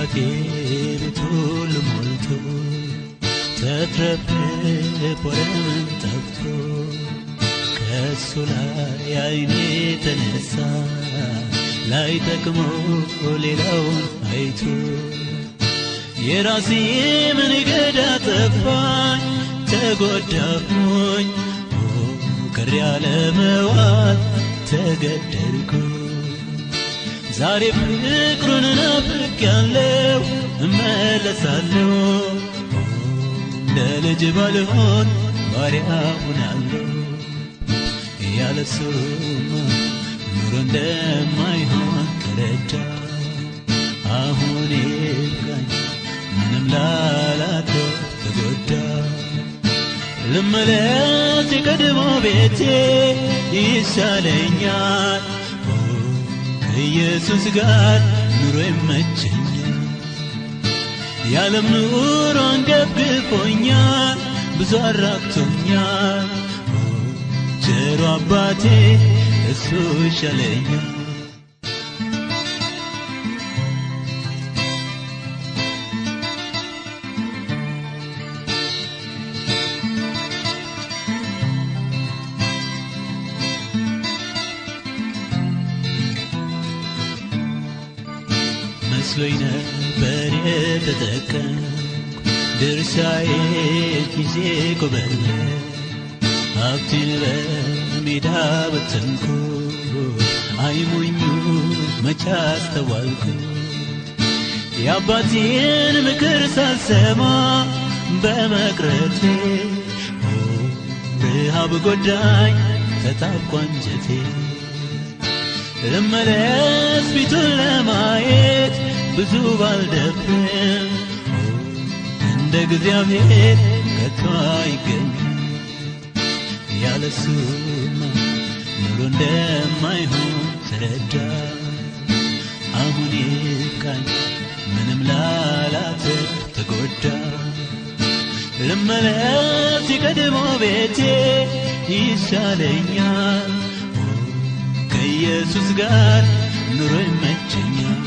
አባቴ ቤቱ ሞልቶ ተትረፍርፎ ጠፍቶ ከሱ ላይ ዓይኔ ተነሳ ላይ ጠቅሞ ሌላውን አይቶ የራሴ መንገድ አጠፋኝ ተጎዳሁኝ ቅር ያለ መዋል ተገደልኩ ዛሬ ፍቅሩን ናፍቄያለሁ እመለሳለሁ ለልጅ ባልሆን ባሪያ ሆናለሁ ያለሱማ ኑሮ እንደማይሆን ተረዳሁ አሁን ይብቃኝ ምንም ላላተው ተጎዳሁ ልመለስ የቀድሞ ቤቴ ይሻለኛል ከኢየሱስ ጋር ኑሮ ይመቸኛል የዓለም ኑሮ አንገብግቦኛል ብዙ አራቅቶኛል ቸሩ አባቴ እሱ ይሻለኛል መስሎኝ ነበር የተጠቀምኩ ድርሻዬ ጊዜ ኮበለ ሀብቴን በሜዳ በተንኩ አይሞኙ መቻ አስተዋልኩ የአባቴን ምክር ሳልሰማ በመቅረቴ ረሃብ ጎዳኝ ተጣብቆ አንጀቴ ልመለስ ፊቱን ለማየት ብዙ ባልደፍርም እንደ እግዚአብሔር ከቶ አይገኝም ያለሱማ ኑሮ እንደማይሆን ተረዳሁ አሁን ይብቃኝ ምንም ላላተርፍ ተጎዳሁ ልመለስ የቀድሞ ቤቴ ይሻለኛል ከኢየሱስ ጋር ኑሮ ይመቸኛል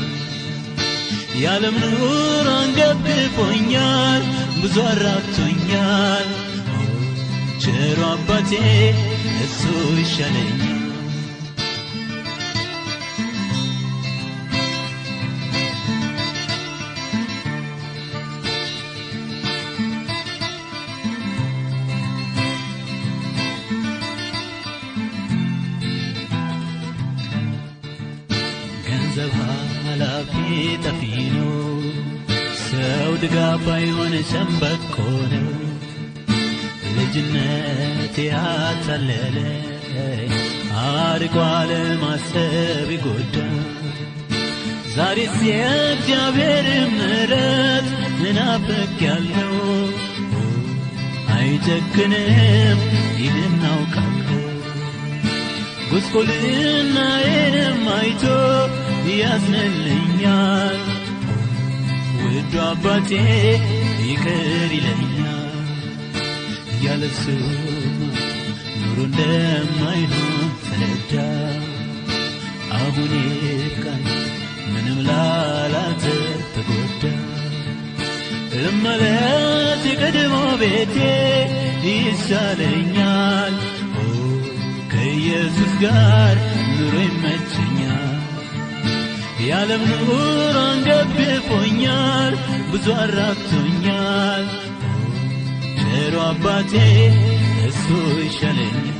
የዓለም ኑሮ አንገብግቦኛል ብዙ አራቅቶኛል ቸሩ አባቴ እሱ ይሻለኛል ገንዘብ ኃላፊ ጠፊ ነው ሰው ድጋፍ አይሆን ሸምበቆ ነው ልጅነቴ ያታለለኝ አርቆ አለማሰብ ይጎዳል ዛሬስ የእግዚአብሔር ምሕረት እናፍቄያለሁ አይጨክንም ይህን አውቃለሁ ጉስቁልናዬንም አይቶ ያዝንልኛል ውዱ አባቴ ይቅር ይለኛል ያለሱማ ኑሮ እንደማይሆን ተረዳሁ አሁን ይብቃኝ ምንም ላላተርፍ ተጎዳሁ ልመለስ የቀድሞ ቤቴ ይሻለኛል ከኢየሱስ ጋር ኑሮ ይመቸኛል የዓለም ኑሮ አንገብግቦኛል ብዙ አራቅቶኛል ቸሩ አባቴ እሱ ይሻለኛል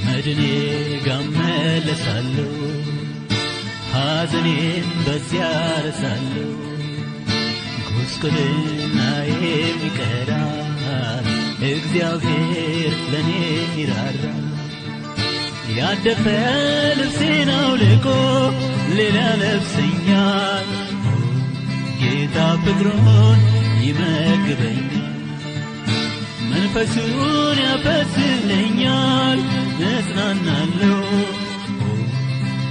መድኔ ጋር እመለሳለሁ ሐዘኔን በዚያ ረሳለሁ ጉስቁልናዬም ይቀራል እግዚአብሔር ለኔ ይራራል ያደፈ ልብሴን አውልቆ ሌላ ለብሰኛል ጌታ ፍቅሩን ይመግበኛል መንፈሱን ያፈስልኛል እጽናናለሁ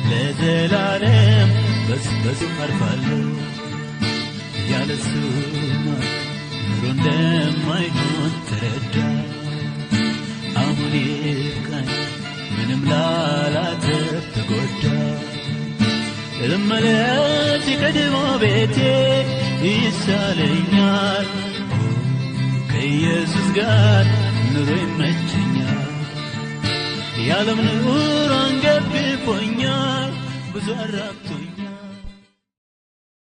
ለዘላለም መንፈስ በዚሁ አርፋለሁ። ያለሱማ ኑሮ እንደማይሆን ተረዳ። አሁን ይብቃኝ ምንም ላላተርፍ ተጎዳ። ልመለስ የቀድሞ ቤቴ ይሻለኛል። ከኢየሱስ ጋር ኑሮ ይመቸኛል። የዓለም ኑሮ አንገፍግፎኛል፣ ብዙ አራቅቶኛል።